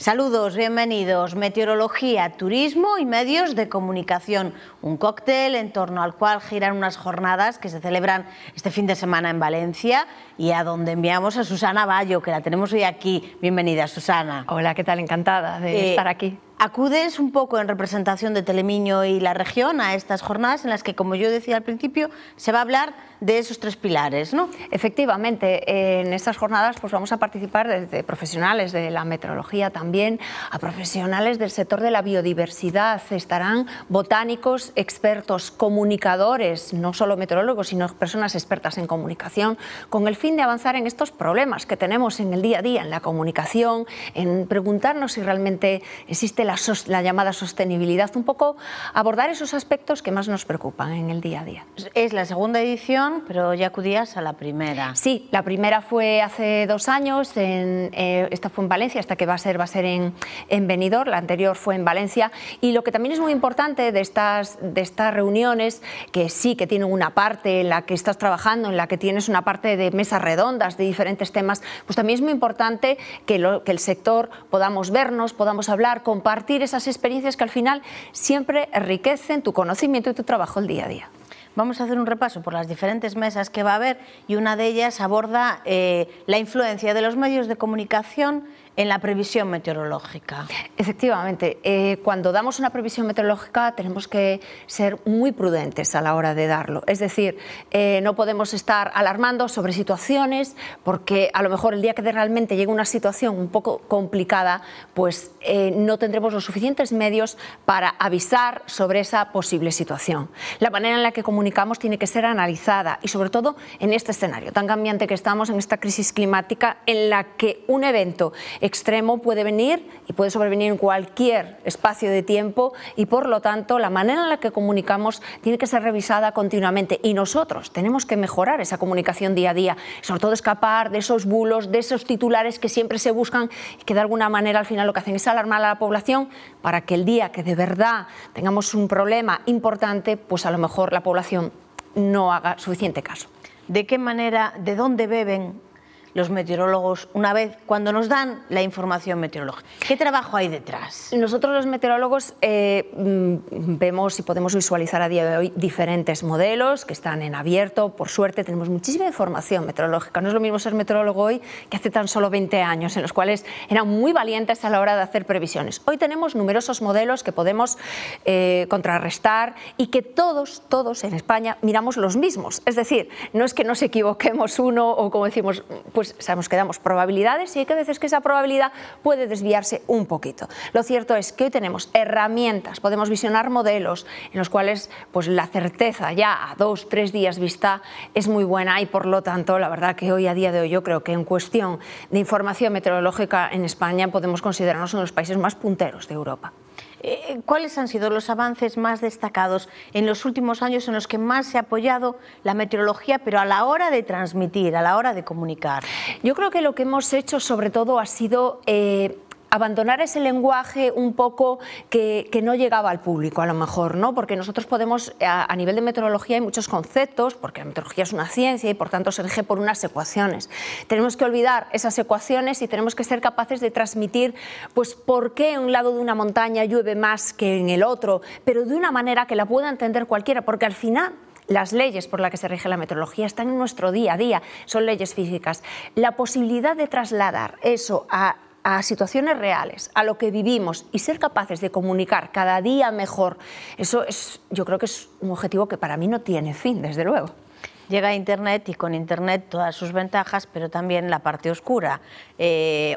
Saludos, bienvenidos. Meteorología, turismo y medios de comunicación. Un cóctel en torno al cual giran unas jornadas que se celebran este fin de semana en Valencia y a donde enviamos a Susana Bayo, que la tenemos hoy aquí. Bienvenida, Susana. Hola, ¿qué tal? Encantada de estar aquí. Acudes un poco en representación de Telemiño y la región a estas jornadas en las que, como yo decía al principio, se va a hablar de esos tres pilares, ¿no? Efectivamente, en estas jornadas pues vamos a participar desde profesionales de la meteorología también a profesionales del sector de la biodiversidad. Estarán botánicos, expertos, comunicadores, no solo meteorólogos, sino personas expertas en comunicación, con el fin de avanzar en estos problemas que tenemos en el día a día, en la comunicación, en preguntarnos si realmente existe la llamada sostenibilidad, un poco abordar esos aspectos que más nos preocupan en el día a día. Es la segunda edición, pero ya acudías a la primera. Sí, la primera fue hace 2 años, esta fue en Valencia, esta que va a ser en Benidorm, la anterior fue en Valencia, y lo que también es muy importante de estas reuniones, que sí que tienen una parte en la que estás trabajando, en la que tienes una parte de mesas redondas de diferentes temas, pues también es muy importante que el sector podamos vernos, podamos hablar, compartir esas experiencias que al final siempre enriquecen tu conocimiento y tu trabajo el día a día. Vamos a hacer un repaso por las diferentes mesas que va a haber y una de ellas aborda la influencia de los medios de comunicación en la previsión meteorológica. Efectivamente, cuando damos una previsión meteorológica tenemos que ser muy prudentes a la hora de darlo. Es decir, no podemos estar alarmando sobre situaciones porque a lo mejor el día que realmente llegue una situación un poco complicada, pues no tendremos los suficientes medios para avisar sobre esa posible situación. La manera en la que comunicamos tiene que ser analizada y sobre todo en este escenario tan cambiante que estamos, en esta crisis climática en la que un evento extremo puede venir y puede sobrevenir en cualquier espacio de tiempo y por lo tanto la manera en la que comunicamos tiene que ser revisada continuamente y nosotros tenemos que mejorar esa comunicación día a día, sobre todo escapar de esos bulos, de esos titulares que siempre se buscan y que de alguna manera al final lo que hacen es alarmar a la población para que el día que de verdad tengamos un problema importante, pues a lo mejor la población no haga suficiente caso. ¿De qué manera, de dónde beben los meteorólogos una vez cuando nos dan la información meteorológica? ¿Qué trabajo hay detrás? Nosotros los meteorólogos vemos y podemos visualizar a día de hoy diferentes modelos que están en abierto. Por suerte tenemos muchísima información meteorológica. No es lo mismo ser meteorólogo hoy que hace tan solo 20 años, en los cuales eran muy valientes a la hora de hacer previsiones. Hoy tenemos numerosos modelos que podemos contrarrestar y que todos en España miramos los mismos. Es decir, no es que nos equivoquemos uno o como decimos, pues sabemos que damos probabilidades y hay que veces que esa probabilidad puede desviarse un poquito. Lo cierto es que hoy tenemos herramientas, podemos visionar modelos en los cuales pues la certeza ya a 2 o 3 días vista es muy buena y por lo tanto la verdad que hoy a día de hoy yo creo que en cuestión de información meteorológica en España podemos considerarnos uno de los países más punteros de Europa. ¿Cuáles han sido los avances más destacados en los últimos años en los que más se ha apoyado la meteorología, pero a la hora de transmitir, a la hora de comunicar? Yo creo que lo que hemos hecho sobre todo ha sido abandonar ese lenguaje un poco que no llegaba al público a lo mejor, ¿no? Porque nosotros podemos, a nivel de meteorología hay muchos conceptos, porque la meteorología es una ciencia y por tanto se rige por unas ecuaciones. Tenemos que olvidar esas ecuaciones y tenemos que ser capaces de transmitir pues por qué en un lado de una montaña llueve más que en el otro, pero de una manera que la pueda entender cualquiera, porque al final las leyes por las que se rige la meteorología están en nuestro día a día, son leyes físicas. La posibilidad de trasladar eso a situaciones reales, a lo que vivimos y ser capaces de comunicar cada día mejor, eso yo creo que es un objetivo que para mí no tiene fin, desde luego. Llega Internet y con Internet todas sus ventajas, pero también la parte oscura.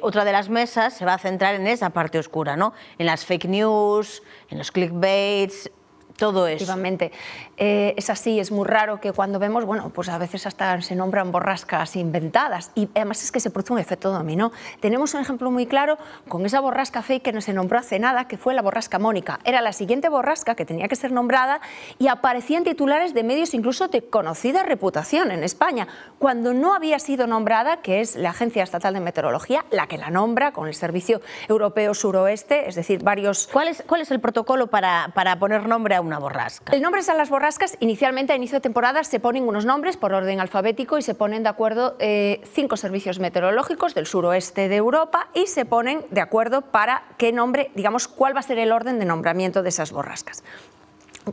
Otra de las mesas se va a centrar en esa parte oscura, ¿no? En las fake news, en los clickbaits, todo eso. Efectivamente, es así, es muy raro que cuando vemos, bueno, pues a veces hasta se nombran borrascas inventadas y además es que se produce un efecto dominó. Tenemos un ejemplo muy claro con esa borrasca fake que no se nombró hace nada, que fue la borrasca Mónica. Era la siguiente borrasca que tenía que ser nombrada y aparecían titulares de medios incluso de conocida reputación en España, cuando no había sido nombrada, que es la Agencia Estatal de Meteorología la que la nombra con el Servicio Europeo Suroeste, es decir, varios... ¿Cuál es el protocolo para poner nombre a una borrasca? El nombre a las borrascas, inicialmente a inicio de temporada se ponen unos nombres por orden alfabético y se ponen de acuerdo 5 servicios meteorológicos del suroeste de Europa y se ponen de acuerdo para qué nombre, digamos, cuál va a ser el orden de nombramiento de esas borrascas.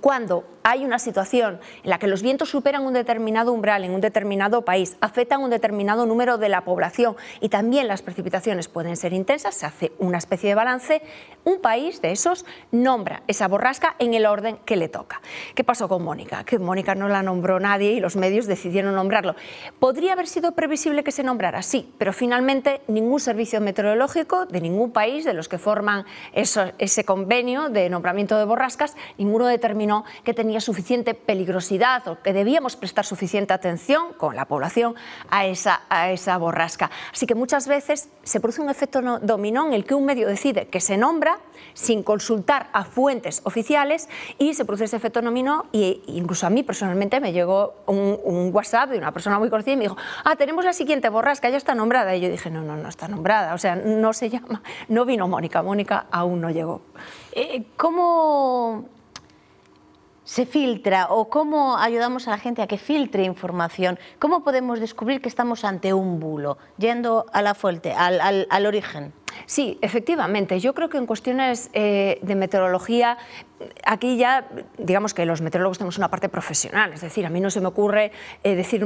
Cuando hay una situación en la que los vientos superan un determinado umbral en un determinado país, afectan un determinado número de la población y también las precipitaciones pueden ser intensas, se hace una especie de balance, un país de esos nombra esa borrasca en el orden que le toca. ¿Qué pasó con Mónica? Que Mónica no la nombró nadie y los medios decidieron nombrarlo. ¿Podría haber sido previsible que se nombrara? Sí, pero finalmente ningún servicio meteorológico de ningún país de los que forman ese convenio de nombramiento de borrascas, ninguno determinó que tenía suficiente peligrosidad o que debíamos prestar suficiente atención con la población a esa borrasca. Así que muchas veces se produce un efecto dominó en el que un medio decide que se nombra sin consultar a fuentes oficiales y se produce ese efecto dominó e incluso a mí personalmente me llegó un WhatsApp de una persona muy conocida y me dijo: tenemos la siguiente borrasca, ya está nombrada. Y yo dije: no está nombrada, o sea, no se llama, no vino Mónica, Mónica aún no llegó. ¿Cómo se filtra o cómo ayudamos a la gente a que filtre información? ¿Cómo podemos descubrir que estamos ante un bulo? Yendo a la fuente, al origen. Sí, efectivamente. Yo creo que en cuestiones de meteorología, aquí ya, digamos que los meteorólogos tenemos una parte profesional, es decir, a mí no se me ocurre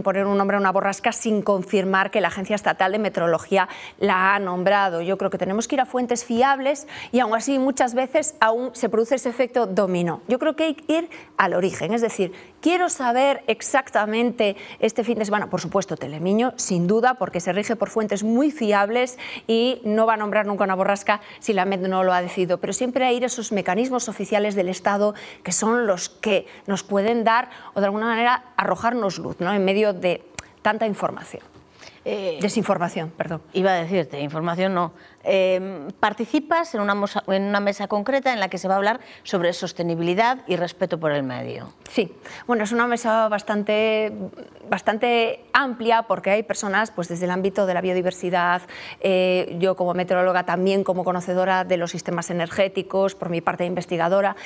poner un nombre a una borrasca sin confirmar que la Agencia Estatal de Meteorología la ha nombrado. Yo creo que tenemos que ir a fuentes fiables y aún así muchas veces aún se produce ese efecto dominó. Yo creo que hay que ir al origen, es decir, quiero saber exactamente este fin de semana, por supuesto Telemiño, sin duda, porque se rige por fuentes muy fiables y no va a nombrar nunca una borrasca si la MET no lo ha decidido, pero siempre hay esos mecanismos oficiales del Estado que son los que nos pueden dar o de alguna manera arrojarnos luz, ¿no?, en medio de tanta información. Desinformación, perdón. Iba a decirte, información no. Participas en una mesa concreta en la que se va a hablar sobre sostenibilidad y respeto por el medio. Sí, bueno, es una mesa bastante amplia porque hay personas pues, desde el ámbito de la biodiversidad, yo como meteoróloga también como conocedora de los sistemas energéticos, por mi parte investigadora,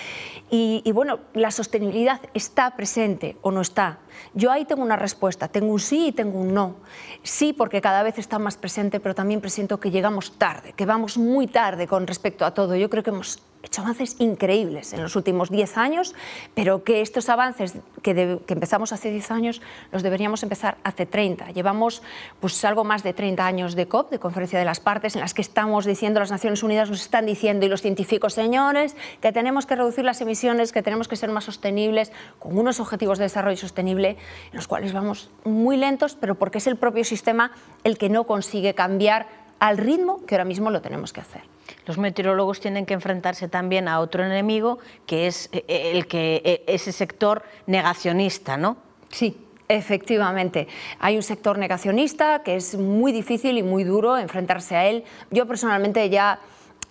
y bueno, la sostenibilidad está presente o no está. Yo ahí tengo una respuesta, tengo un sí y tengo un no. Sí, porque cada vez está más presente, pero también presiento que llegamos tarde, que vamos muy tarde con respecto a todo. Yo creo que hemos hecho avances increíbles en los últimos 10 años, pero que estos avances que empezamos hace 10 años los deberíamos empezar hace 30. Llevamos pues, algo más de 30 años de COP, de Conferencia de las Partes, en las que estamos diciendo, las Naciones Unidas nos están diciendo, y los científicos, señores, que tenemos que reducir las emisiones, que tenemos que ser más sostenibles, con unos objetivos de desarrollo sostenible, en los cuales vamos muy lentos, pero porque es el propio sistema el que no consigue cambiar al ritmo que ahora mismo lo tenemos que hacer. Los meteorólogos tienen que enfrentarse también a otro enemigo, que es ese sector negacionista, ¿no? Sí. Efectivamente, hay un sector negacionista que es muy difícil y muy duro enfrentarse a él. Yo personalmente ya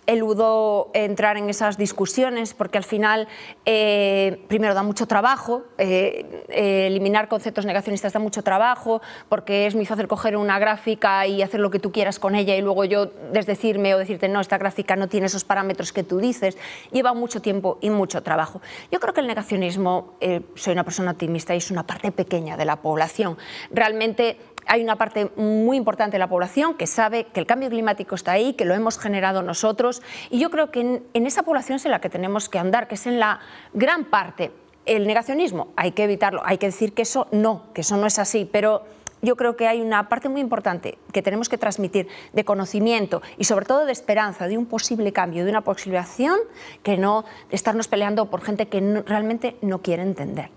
eludo entrar en esas discusiones porque al final, primero, da mucho trabajo, eliminar conceptos negacionistas da mucho trabajo porque es muy fácil coger una gráfica y hacer lo que tú quieras con ella y luego yo desdecirme o decirte no, esta gráfica no tiene esos parámetros que tú dices. Lleva mucho tiempo y mucho trabajo. Yo creo que el negacionismo, soy una persona optimista y es una parte pequeña de la población. Realmente hay una parte muy importante de la población que sabe que el cambio climático está ahí, que lo hemos generado nosotros, y yo creo que en esa población es en la que tenemos que andar, que es en la gran parte. El negacionismo hay que evitarlo, hay que decir que eso no es así, pero yo creo que hay una parte muy importante que tenemos que transmitir de conocimiento y sobre todo de esperanza, de un posible cambio, de una posible acción, que no de estarnos peleando por gente que realmente no quiere entender.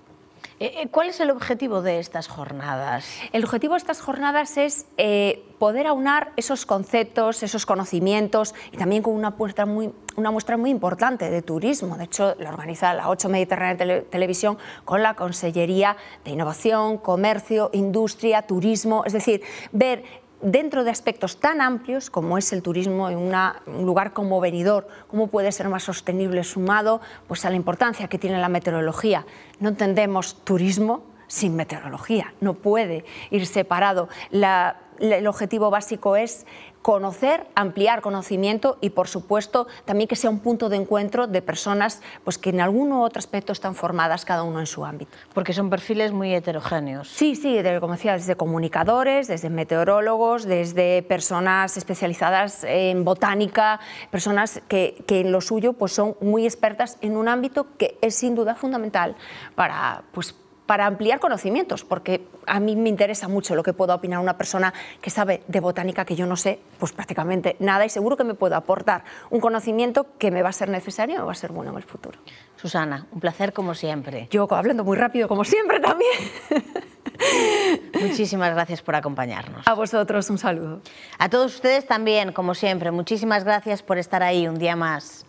¿Cuál es el objetivo de estas jornadas? El objetivo de estas jornadas es poder aunar esos conceptos, esos conocimientos y también con una muestra muy importante de turismo. De hecho, la organiza la 8 Mediterránea Televisión con la Consellería de Innovación, Comercio, Industria, Turismo, es decir, ver dentro de aspectos tan amplios como es el turismo en un lugar como Benidorm, cómo puede ser más sostenible sumado pues, a la importancia que tiene la meteorología. No entendemos turismo sin meteorología, no puede ir separado. La el objetivo básico es conocer, ampliar conocimiento y, por supuesto, también que sea un punto de encuentro de personas pues, que en algún u otro aspecto están formadas cada uno en su ámbito. Porque son perfiles muy heterogéneos. Sí, como decía, desde comunicadores, desde meteorólogos, desde personas especializadas en botánica, personas que en lo suyo pues, son muy expertas en un ámbito que es sin duda fundamental para ampliar conocimientos, porque a mí me interesa mucho lo que pueda opinar una persona que sabe de botánica, que yo no sé pues prácticamente nada, y seguro que me puede aportar un conocimiento que me va a ser necesario y me va a ser bueno en el futuro. Susana, un placer como siempre. Yo hablando muy rápido como siempre también. Muchísimas gracias por acompañarnos. A vosotros un saludo. A todos ustedes también, como siempre, muchísimas gracias por estar ahí un día más.